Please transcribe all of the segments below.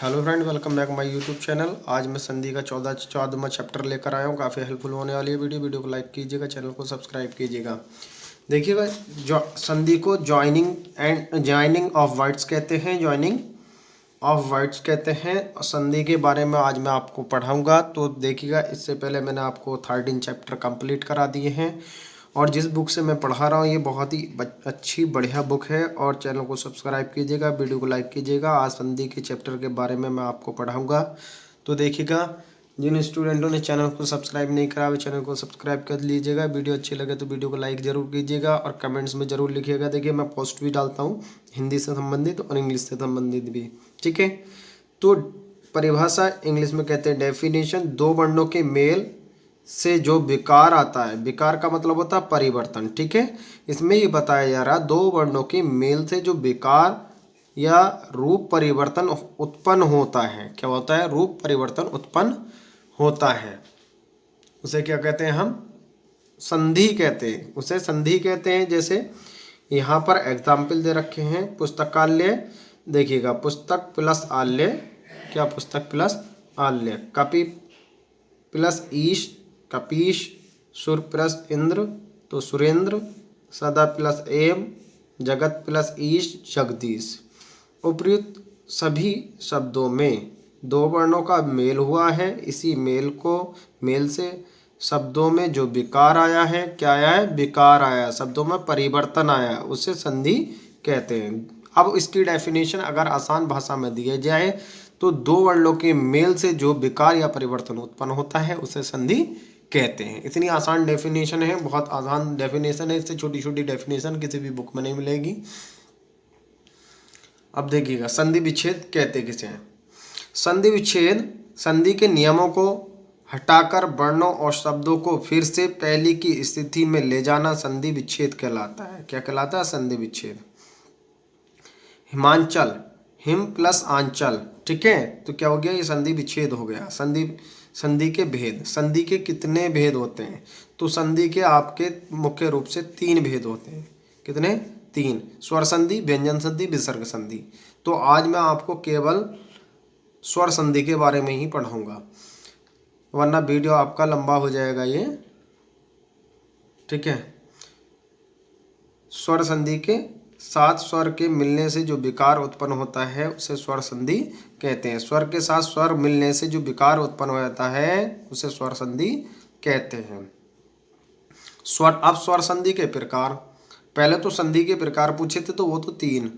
Hello friend, welcome back my YouTube channel. आज मैं संधि का 14वां चैप्टर लेकर आया हूँ। काफ़ी हेल्पफुल होने वाली है वीडियो को लाइक कीजिएगा, चैनल को सब्सक्राइब कीजिएगा। देखिएगा, जो संधि को ज्वाइनिंग ऑफ वर्ड्स कहते हैं, ज्वाइनिंग ऑफ वर्ड्स कहते हैं। और संधि के बारे में आज मैं आपको पढ़ाऊँगा। तो देखिएगा, इससे पहले मैंने आपको 13 चैप्टर कंप्लीट करा दिए हैं और जिस बुक से मैं पढ़ा रहा हूँ ये बहुत ही अच्छी बढ़िया बुक है। और चैनल को सब्सक्राइब कीजिएगा, वीडियो को लाइक कीजिएगा। आज संधि के चैप्टर के बारे में मैं आपको पढ़ाऊँगा। तो देखिएगा, जिन स्टूडेंटों ने चैनल को सब्सक्राइब नहीं करा वे चैनल को सब्सक्राइब कर लीजिएगा। वीडियो अच्छी लगे तो वीडियो को लाइक ज़रूर कीजिएगा और कमेंट्स में ज़रूर लिखिएगा। देखिए, मैं पोस्ट भी डालता हूँ हिंदी से संबंधित और इंग्लिश से संबंधित भी, ठीक है। तो परिभाषा इंग्लिश में कहते हैं डेफिनेशन, दो वर्णों के मेल से जो विकार आता है, विकार का मतलब होता है परिवर्तन, ठीक है। इसमें ये बताया जा रहा है दो वर्णों के मेल से जो विकार या रूप परिवर्तन उत्पन्न होता है। क्या होता है? रूप परिवर्तन उत्पन्न होता है। उसे क्या कहते हैं? हम संधि कहते हैं, उसे संधि कहते हैं। जैसे यहाँ पर एग्जाम्पल दे रखे हैं, पुस्तकालय। देखिएगा, पुस्तक प्लस आल्य, क्या पुस्तक प्लस आल्य, कपि प्लस ईश, कपीश, सुर प्लस इंद्र तो सुरेंद्र, सदा प्लस एम, जगत प्लस ईश जगदीश। उपर्युक्त सभी शब्दों में दो वर्णों का मेल हुआ है। इसी मेल से शब्दों में जो विकार आया है, क्या आया है? विकार आया, शब्दों में परिवर्तन आया, उसे संधि कहते हैं। अब इसकी डेफिनेशन अगर आसान भाषा में दिया जाए तो दो वर्णों के मेल से जो विकार या परिवर्तन उत्पन्न होता है उसे संधि कहते हैं। इतनी आसान डेफिनेशन है, बहुत आसान डेफिनेशन है। इससे छोटी छोटी डेफिनेशन किसी भी बुक में नहीं मिलेगी। अब देखिएगा, संधि विच्छेद कहते किसे हैं? संधि विच्छेद संधि के नियमों को हटाकर वर्णों और शब्दों को फिर से पहले की स्थिति में ले जाना संधि विच्छेद कहलाता है। क्या कहलाता है? संधि विच्छेद। हिमांचल, हिम प्लस आंचल, ठीक है। तो क्या हो गया? ये संधि विच्छेद हो गया। संधि के भेद, संधि के कितने भेद होते हैं? तो संधि के आपके मुख्य रूप से 3 भेद होते हैं। कितने? 3। स्वर संधि, व्यंजन संधि, विसर्ग संधि। तो आज मैं आपको केवल स्वर संधि के बारे में ही पढ़ाऊंगा, वरना वीडियो आपका लंबा हो जाएगा ये, ठीक है। स्वर संधि के 7 स्वर के मिलने से जो विकार उत्पन्न होता है उसे स्वर संधि कहते हैं। स्वर के साथ स्वर मिलने से जो विकार उत्पन्न हो जाता है उसे स्वर संधि कहते हैं। अब स्वर संधि के प्रकार। पहले तो संधि के प्रकार पूछे थे तो वो तो 3।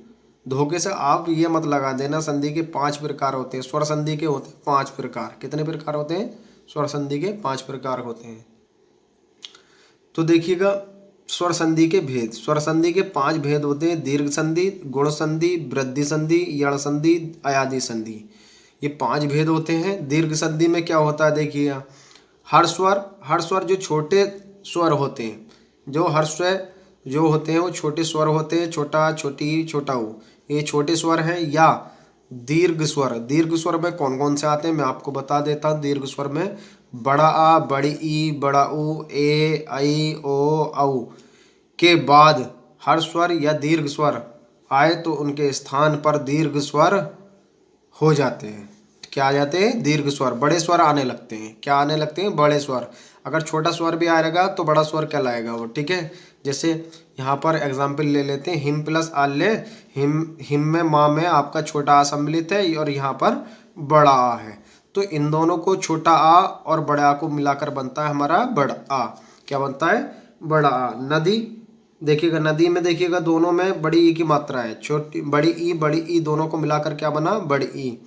धोखे से आप ये मत लगा देना संधि के 5 प्रकार होते हैं। स्वर संधि के होते हैं 5 प्रकार। कितने प्रकार होते हैं? स्वर संधि के 5 प्रकार होते हैं। तो देखिएगा, स्वर संधि के भेद। स्वर संधि के 5 भेद होते हैं: दीर्घ संधि, गुण संधि, वृद्धि संधि, यण संधि, अयादि संधि। ये 5 भेद होते हैं। दीर्घ संधि में क्या होता है? देखिए, हर स्वर जो छोटे स्वर होते हैं, जो हर स्वर जो होते हैं वो छोटे स्वर होते हैं। छोटा, छोटी, छोटा ऊ, ये छोटे स्वर हैं। या दीर्घ स्वर में कौन कौन से आते हैं मैं आपको बता देता हूँ। दीर्घ स्वर में बड़ा आ, बड़ी ई, बड़ा ऊ, ए, आई, ओ, औ के बाद हर स्वर या दीर्घ स्वर आए तो उनके स्थान पर दीर्घ स्वर हो जाते हैं। क्या आ जाते हैं? दीर्घ स्वर। बड़े स्वर आने लगते हैं। क्या आने लगते हैं? बड़े स्वर। अगर छोटा स्वर भी आएगा तो बड़ा स्वर कहलाएगा वो, ठीक है। जैसे यहाँ पर एग्जाम्पल ले लेते हैं, हिम प्लस आल्य। हिम में माँ में आपका छोटा आ सम्मिलित है और यहाँ पर बड़ा आ है। तो इन दोनों को, छोटा आ और बड़ा आ को मिलाकर बनता है हमारा बड़ा आ। क्या बनता है? बड़ा आ। नदी, देखिएगा, नदी में देखिएगा दोनों में बड़ी ई की मात्रा है। छोटी बड़ी ई दोनों को मिलाकर क्या बना? बड़ी ई।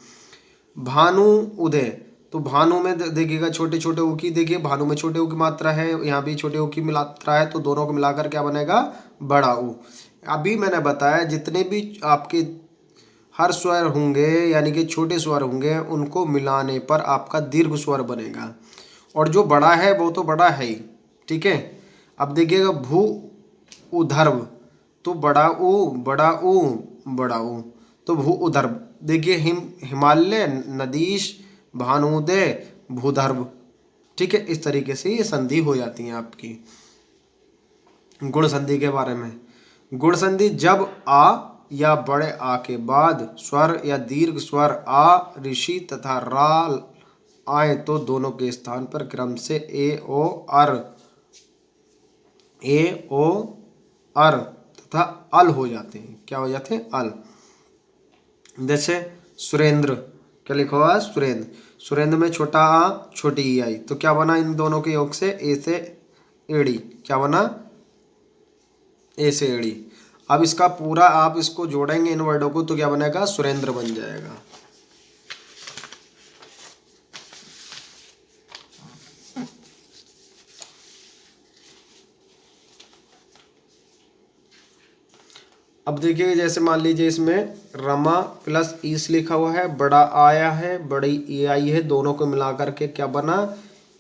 भानु, उदय, तो भानु में देखिएगा छोटे छोटे ऊ की, देखिए भानु में छोटे ऊ की मात्रा है, यहाँ भी छोटे ऊ की मात्रा है, तो दोनों को मिलाकर क्या बनेगा? बड़ा ऊ। अभी मैंने बताया जितने भी आपके हर स्वर होंगे यानी कि छोटे स्वर होंगे उनको मिलाने पर आपका दीर्घ स्वर बनेगा। और जो बड़ा है वो तो बड़ा है ही, ठीक है। अब देखिएगा, भू उधर्व, तो बड़ा ऊ, बड़ा ऊ, बड़ा ऊ, तो भू उधर्व। देखिए, हिमालय, नदीश, भानुदय, भूधर्व, ठीक है। इस तरीके से ये संधि हो जाती है आपकी। गुण संधि के बारे में। गुण संधि जब आ या बड़े आ के बाद स्वर या दीर्घ स्वर आ, ऋषि तथा रा आए तो दोनों के स्थान पर क्रम से ए ओ अर तथा अल हो जाते हैं। क्या हो जाते हैं? अल। जैसे सुरेंद्र, क्या लिखा हुआ है? सुरेंद्र। सुरेंद्र में छोटा आ छोटी ई आई, तो क्या बना इन दोनों के योग से? ए से एड़ी। क्या बना? ए से एड़ी। अब इसका पूरा आप इसको जोड़ेंगे इन वर्डों को तो क्या बनेगा? सुरेंद्र बन जाएगा। अब देखिए, जैसे मान लीजिए इसमें रमा प्लस ईस लिखा हुआ है, बड़ा आया है, बड़ी ए आई है, दोनों को मिलाकर के क्या बना?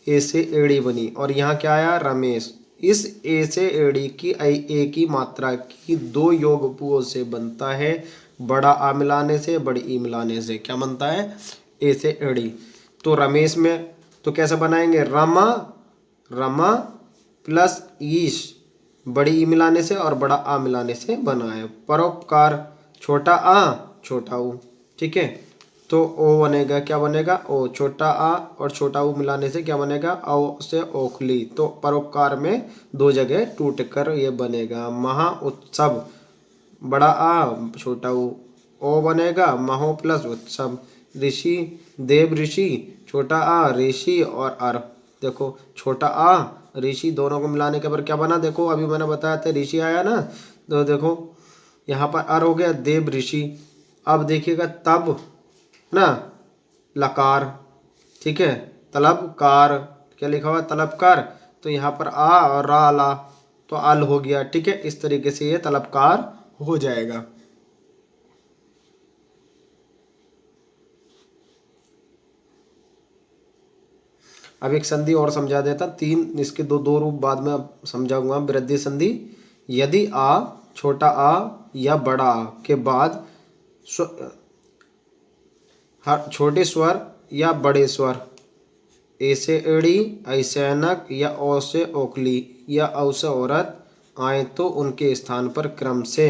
ए से एड़ी बनी। और यहाँ क्या आया? रमेश। इस ए से एड़ी की ए की मात्रा की दो योगपुओं से बनता है, बड़ा आ मिलाने से, बड़ी ई मिलाने से। क्या बनता है? ए से एड़ी। तो रमेश में तो कैसे बनाएंगे? रमा प्लस ईश, बड़ी ई मिलाने से और बड़ा आ मिलाने से बना है। परोपकार, छोटा आ छोटा ऊ, ठीक है, तो ओ बनेगा। क्या बनेगा? ओ। छोटा आ और छोटा ऊ मिलाने से क्या बनेगा? औ से ओखली। तो परोपकार में दो जगह टूट कर ये बनेगा। महा उत्सव, बड़ा आ छोटा ऊ, ओ बनेगा महो प्लस उत्सव। ऋषि, देव ऋषि, छोटा आ ऋषि और अर। देखो, छोटा आ ऋषि दोनों को मिलाने के बाद क्या बना? देखो, अभी मैंने बताया था ऋषि आया ना, तो देखो यहाँ पर अर हो गया देव ऋषि। अब देखिएगा तब ना लकार, ठीक है, तलबकार। क्या लिखा हुआ? तलबकार। तो यहाँ पर आ और रा ला, तो अल हो गया। ठीक है, इस तरीके से ये तलबकार हो जाएगा। अब एक संधि और समझा देता, तीन इसके दो रूप बाद में अब समझाऊंगा। वृद्धि संधि, यदि आ छोटा आ या बड़ा आ के बाद हर छोटे स्वर या बड़े स्वर ए से एड़ी, ऐ से ऐनक या ओ से ओखली या औ से औरत आए तो उनके स्थान पर क्रम से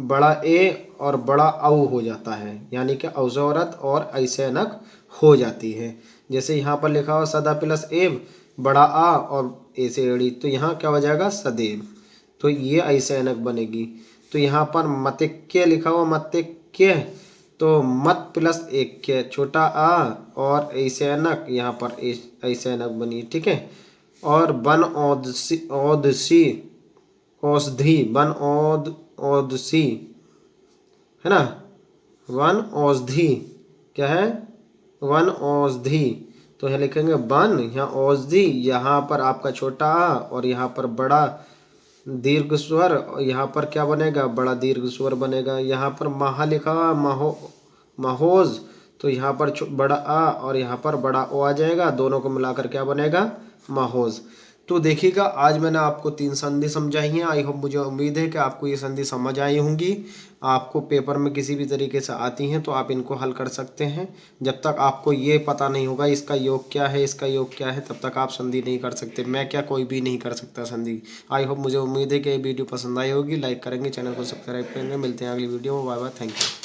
बड़ा ए और बड़ा औ हो जाता है, यानी कि औ से औरत और ऐ से ऐनक हो जाती है। जैसे यहाँ पर लिखा हुआ सदा प्लस एव, बड़ा आ और ए से एड़ी, तो यहाँ क्या हो जाएगा? सदैव। तो ये ऐसे ऐनक बनेगी। तो यहाँ पर मतिक्य लिखा हुआ, मतिक्य, तो मत प्लस एक, छोटा आ और ऐसे ऐनक, यहाँ पर ऐसे ऐनक बनी। ठीक है। और वन औदसी, औदसी औषधि, वन औदसी है ना, वन औषधि, क्या है? वन औषधि। तो यहाँ लिखेंगे वन, यहाँ औषधि, यहाँ पर आपका छोटा आ और यहाँ पर बड़ा दीर्घ स्वर, यहाँ पर क्या बनेगा? बड़ा दीर्घ स्वर बनेगा। यहाँ पर महा लिखा हुआ, महोज, तो यहाँ पर बड़ा आ और यहाँ पर बड़ा ओ आ जाएगा, दोनों को मिलाकर क्या बनेगा? महोज। तो देखिएगा, आज मैंने आपको 3 संधि समझाई हैं। आई होप, मुझे उम्मीद है कि आपको ये संधि समझ आई होंगी। आपको पेपर में किसी भी तरीके से आती हैं तो आप इनको हल कर सकते हैं। जब तक आपको ये पता नहीं होगा इसका योग क्या है, इसका योग क्या है, तब तक आप संधि नहीं कर सकते। मैं क्या, कोई भी नहीं कर सकता संधि। आई होप, मुझे उम्मीद है कि ये वीडियो पसंद आई होगी। लाइक करेंगे, चैनल को सब्सक्राइब करेंगे। मिलते हैं अगली वीडियो में। Bye bye, thank you.